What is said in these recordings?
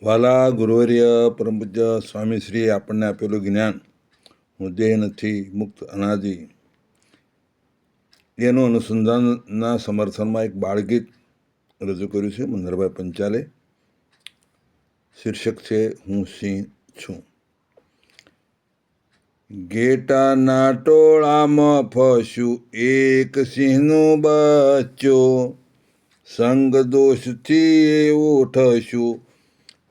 વાલા ગુરુવર્ય પરમ પૂજ્ય સ્વામીશ્રીએ આપણને આપેલું જ્ઞાન હું દેહ નથી મુક્ત અનાદિ એનું અનુસંધાનના સમર્થનમાં એક બાળગીત રજૂ કર્યું છે મંદરભાઈ પંચાલે. શીર્ષક છે હું સિંહ છું. ઘેટાના ટોળામાં ફસ્યું એક સિંહનું બચ્ચું, સંગ દોષથી એવું ઠસ્યું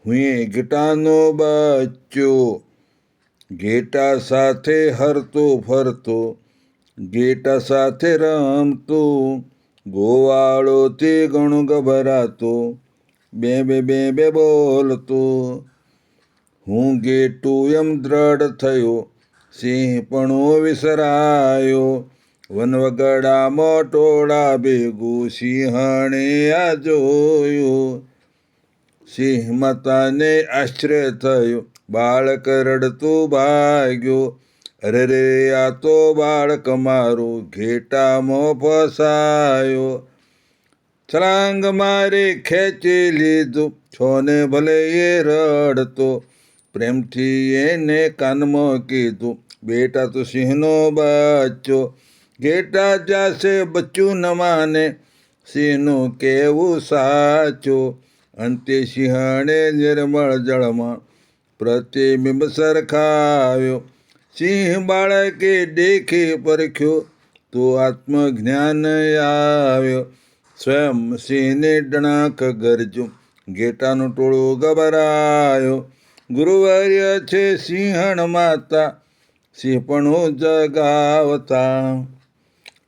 હું ઘેટાનો બચ્ચો. ઘેટા સાથે હરતો ફરતો, ઘેટા સાથે રમતો, ગોવાળો તે ઘણો ગભરાતો, બે બે બે બે બોલતો. હું ઘેટું એમ દ્રઢ થયો, સિંહપણો વિસરાયો. વનવગડામાં ટોળા ભેગું સિંહણે આ જોયું. સિંહ માતાને આશ્ચર્ય થયો, બાળક રડતું ભાગ્યો. અરે રે આ તો બાળક મારું ઘેટામાં ફસાયો. છલાંગ મારે ખેંચી લીધું, છોને ભલે એ રડતો. પ્રેમથી એને કાનમાં કીધું, બેટા તું સિંહનો બચ્ચો. ઘેટા જાશે બચ્ચું ન માને, સિંહનું કહેવું સાચું. અંતે સિંહણે નિર્મળ જળમાં પ્રતિબિંબ સરખાવ્યો. સિંહ બાળકે દેખી પરખ્યો, તો આત્મજ્ઞાન આવ્યો. સ્વયં સિંહને ડણાક ગરજ્યું, ઘેટાનું ટોળું ગભરાયો. ગુરુવર્ય છે સિંહણ માતા, સિંહપણું જગાવતા.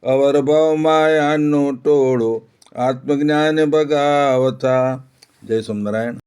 અવરભાવ માયાનું ટોળું આત્મજ્ઞાન ભગાવતા. જય સ્વામિનારાયણ.